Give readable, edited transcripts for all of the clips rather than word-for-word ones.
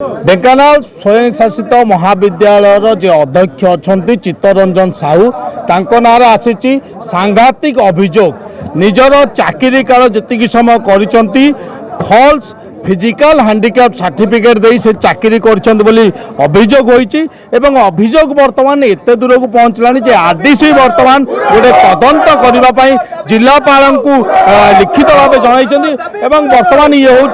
ढेंकानाल स्वयं शासित महाविद्यालय जे अध्यक्ष अच्छा चित्तरंजन साहू नारे आसी सांघातिक अभियोग निजर चाकरी काल जी समय कर फॉल्स फिजिकल हैंडिकैप सर्टिफिकेट दे से चाकरी अभियोग होती अभियोग बर्तमान एत दूर को पहुँचला आरडीसी बर्तमान गोटे तदंत करने जिलापाल को लिखित भाव जनई बर्तमान ये हूँ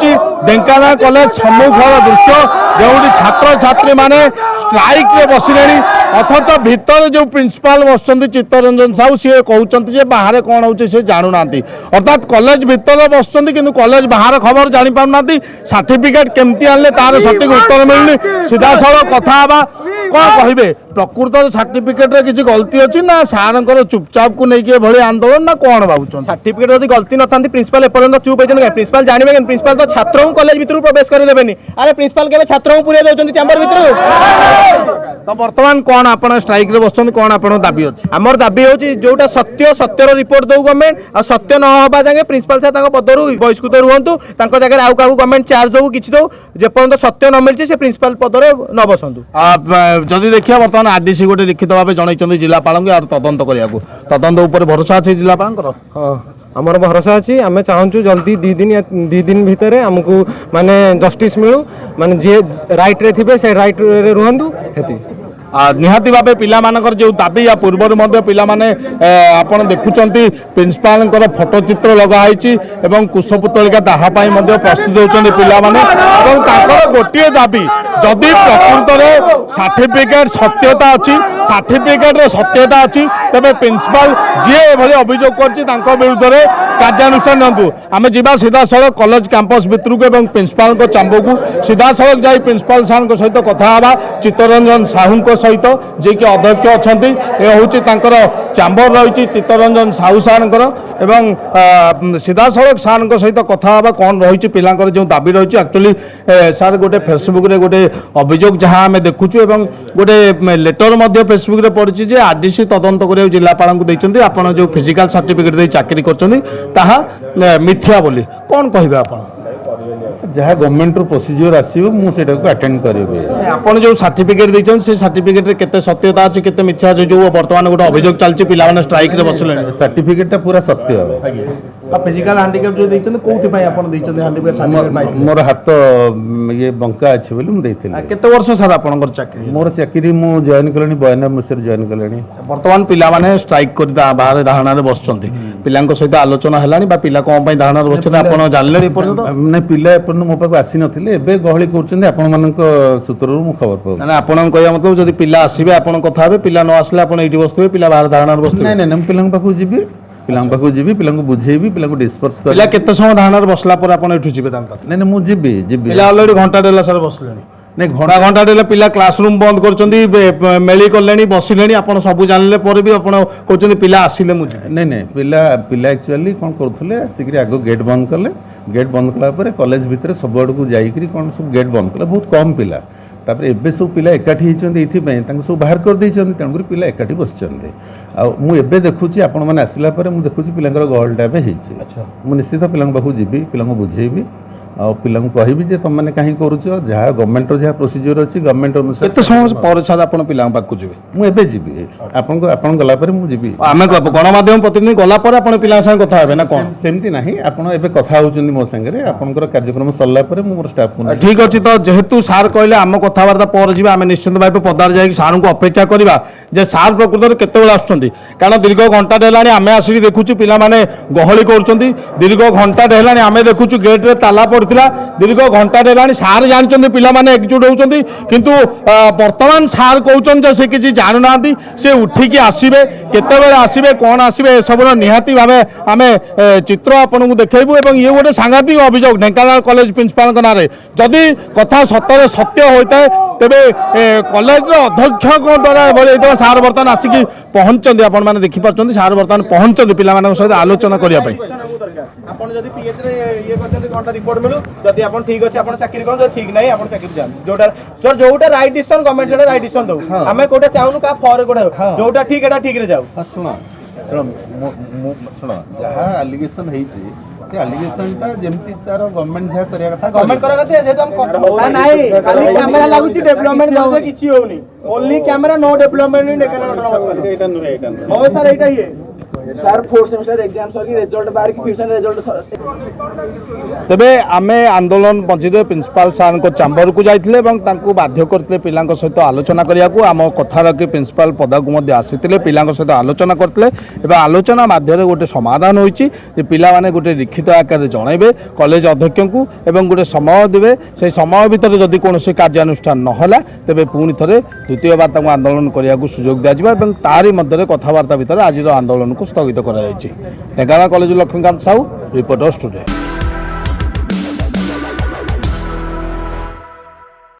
ढेंकानाल कॉलेज सम्मुखर दृश्य जो छात्र छात्री माने स्ट्राइक रे बसिले अथच भितर जो प्रिंसिपाल बस चित्तरंजन साहू सी कहते बाहर कौन हो जानू ना अर्थात कॉलेज भितर बस कॉलेज बाहर खबर जापार सर्टिफिकेट केमती आने तार सठिक उत्तर मिलनी सीधा साल कथा कौन कहे प्रकृत सर्टिफिकेट रे किसी गलती अच्छी ना सार चुपचाप को लेकिन भाई आंदोलन ना कौन भाव सर्टिफिकेट यदि गलती न था प्रिंसिपल एपर्यंत चुप होती प्रिंसिपल जानवे प्रिंसिपल तो छात्र कॉलेज भर प्रवेश करदेनि अरे प्रिंसिपल के छात्र पूरे दौरान चैम्बर भर तो बर्तमान कौन आप स्ट्राइक रे बस कौन आप दाबी अच्छे आमर दाबी हूँ जोटा सत्य सत्यर रिपोर्ट दो गवर्नमेंट आ सत्य न हवा जाए प्रिंसिपल साहब पदर बहिष्कृत रुहतु जगह आउ क्या गवर्नमेंट चार्ज दो कि दो जेपर्यंत सत्य न मिलती से प्रिंसिपल पदर न बसतु जदि देखिए बर्तमान आरडीसी गोटे लिखित भाव जनई जिलापाल तदंत करने तदंत उपर भरोसा अच्छे जिलापाल आमर भरोसा अच्छी आम चाहूँ जल्दी दी दिन भितर आमको माने जस्टिस मिलू माने जी राइट रे थे से राइट रे रुहतु हेती निहाती भाव पिलामानकर जो दाबी या पूर्व पिलामाने आपण देखुंत प्रिंसिपाल फोटोचित्र लगाई कुशपुतलिका दाहापाई प्रस्तुत होती पिलामाने गोटे दाबी जदि प्रकृत सर्टिफिकेट सत्यता अच्छी सर्टिफिकेट सत्यता अच्छी तेज प्रिंसिपाल जी एभली अभियोग कर विरुद्ध में कार्यानुष्ठान नियंतु आम जा सीधा सड़क कॉलेज कैंपस भितर को प्रिंसिपाल चांबो को सीधा सड़क जा प्रिंसिपाल सार सहित कथा चित्तरंजन साहू सहित जी कि अध्यक्ष अच्छा यह हूँ चैम्बर रही चित्तरंजन साहू सार सीधा सड़क सार सहित कथा कौन रही पिलांकर जो दाबी रही एक्चुअली सार गोटे फेसबुक रे गोटे अभियोग जहाँ आम देखुचु गोटे लेटर फेसबुक रे पड़ी जे आरडीसी तदंत कर जिलापाल को देते आपड़ जो फिजिकल सर्टिफिकेट दे चाकरी कर मिथ्या बोली कौन कहे आप जहाँ गवर्नमेंट प्रोसीजर आसो मुझे अटेंड करी आपन जो सर्टिफिकेट देछन से सर्टिफिकेट रे केते सत्यता अछि केते मिथ्या अछि जो वर्तमान गोटे अभियोग चलछि पिला माने स्ट्राइक रे बसले सर्टिफिकेट टा पूरा सत्य फिजिकल हैंडिकैप जो देछन कोथि पय आपन देछन हैंडिकैप सर्टिफिकेट पाइथिले मोर हाथ ये बंका अछि बोली हम देथिले केते वर्ष सर आपनकर चाकरी मोर चाकरी मु जॉइन करनी 92 मसिर जॉइन करनी वर्तमान पिला माने स्ट्राइक कर बाहर धारणा रे बसचंती पिलांको सहित आलोचना हेलानी बा पिला कोन पय धारणा रे बसचन आपन जानले पर्यंत नै पिला अपन मो पाक आसी नथिले एबे गहली करचंदी आपन मानक सूत्ररु मु खबर पाउ ना आपन कहया मतलब जदी पिला आसीबे आपन कथा हेबे पिला न आसले आपन एठी बसतबे पिला बाहर धारणा रे बसतबे नै नै पिलांक पाकु जिबी पिलांक पाकु जिबी पिलांक बुझेबी पिलांक डिस्पर्स कर पिला केते समय धारणा रे बसला पर आपन एठु जिबे तांका नै नै मु जिबी जिबी पिला ऑलरेडी घंटा डेला सर बसलेनी नहीं घंटा डेला पिला क्लासरूम बंद कर मेली कले बसिले आप सब जानले पर भी आप कहते पिला आसिले मुझे नहीं नहीं पिला पिला एक्चुअली कौन करुले आसिक आग गेट बंद कले गेट बंद कला कॉलेज भितर सब आड़ को जाकर कौन सब गेट बंद कले बहुत कम पिला तापर एबे सब पिला एकाठी होती सब बाहर कर तेणुक पिला एकाठी बस मुझे देखुची आपण मैंने आसला देखुची पिलांकर गहलटा मुझे निश्चित पिला पाक जी पिला बुझेबी आ पिला कहबी जे तुम मैंने कहीं करुच जहाँ गवर्नमेंट जहाँ प्रोसीजर अच्छी गवर्नमेंट अनुसार केते समय पर छाड़ आपन पिला पाक जीवे मुझे जीवी आपन गला पर मु जीवी आमे गणमाध्यम प्रतिनिधि गला पर आपन पिला संग कथा हेबे ना कोन सेमती नाही आपन एबे कथा होचुंदी मो संगे आपनकर कार्यक्रम सल्ला पर मु मोर स्टाफ को ठीक अछि तो जेहेतु सार कहले आम कथा वार्ता पर जीवा आमे निश्चित भाबे पदार जाय सार को अपेक्षा करबा जे सार प्रकृत केते बेला आछुंती कारण दीर्घ घंटा देलानी आमे आसी देखुछु पिला माने गहली करछंती दीर्घ घंटा देलानी आमे देखुछु गेट रे ताला दीर्घ घंटा देलानी सार जानते पिला माने एकजुट होचंती किंतु वर्तमान सार कहउछन से किछि जानू नांती से उठिकी आसीबे केते बेला आसीबे कोन आसीबे सब निहाती भाबे आमे चित्र आपन को देखेबू एवं ये गोटे सांघातिक अभियोग ढेंकानाल कॉलेज प्रिंसिपाल नारे जदि कथा सत्य सत्य होता है तेबे कॉलेज अध्यक्ष द्वारा सार बर्तमान आसिकी पहुंचती आपण मैंने देखिपार सार बर्तमान पहुंचती पिला सहित आलोचना करने आपण जदी पीएच रे ये करछन घंटा रिपोर्ट मिलु जदी आपण ठीक अछि आपण चाकरी कोन ठीक नाही आपण चाकरी जान जोटा सर जोटा राइट डिसीजन गवर्नमेंट सेटा राइट डिसीजन दउ हमें कोटा चाहुनु का फॉर कोटा जोटा ठीक एटा ठीक रे जाऊ सुनो सुनो सुनो जहाँ एलिगेशन है ସେ ଆଲିଗେସନଟା ଯେମିତି ତାର ଗଭର୍ଣ୍ଣମେଣ୍ଟ ଯାହା କରିବା କଥା ଗଭର୍ଣ୍ଣମେଣ୍ଟ କରିବା କଥା ଯେହେତୁ ଆମ କଥା ନାହିଁ ଖାଲି କ୍ୟାମେରା ଲାଗୁଛି ଡେଭଲପମେଣ୍ଟ ଦଉଛେ କିଛି ହଉନି only camera no development in Dhenkanal autonomous एटा नुहे हो सर एटा ये sir fourth semester exam sir की रिजल्ट बाहर की फ्यूचर रिजल्ट तेबे आमे आंदोलन पंचित प्रिंसिपाल सार को चैम्बर को जाइथिले एवं तांको बाध्य करते पिलांक सहित आलोचना करिया को आम कथा रखी प्रिंसिपाल पद को मध्य आसीथिले पिलांक सहित आलोचना करथिले एवं आलोचना माध्यम गोटे समाधान होईची जे पिला माने गोटे लिखित आकार रे जणाइबे कॉलेज अध्यक्ष को एवं गोटे समय देबे से समय भीतर जदि कोनोसी कार्यानुष्ठान न होला तेबे पुणी थरे द्वितीय बार तांको आंदोलन करिया को सुयोग दिया जिबा एवं तारि मध्य कथबार्ता भीतर आज आंदोलन को स्थगित करा जायछि Dhenkanal college Laxmikant Sahu reporter studio.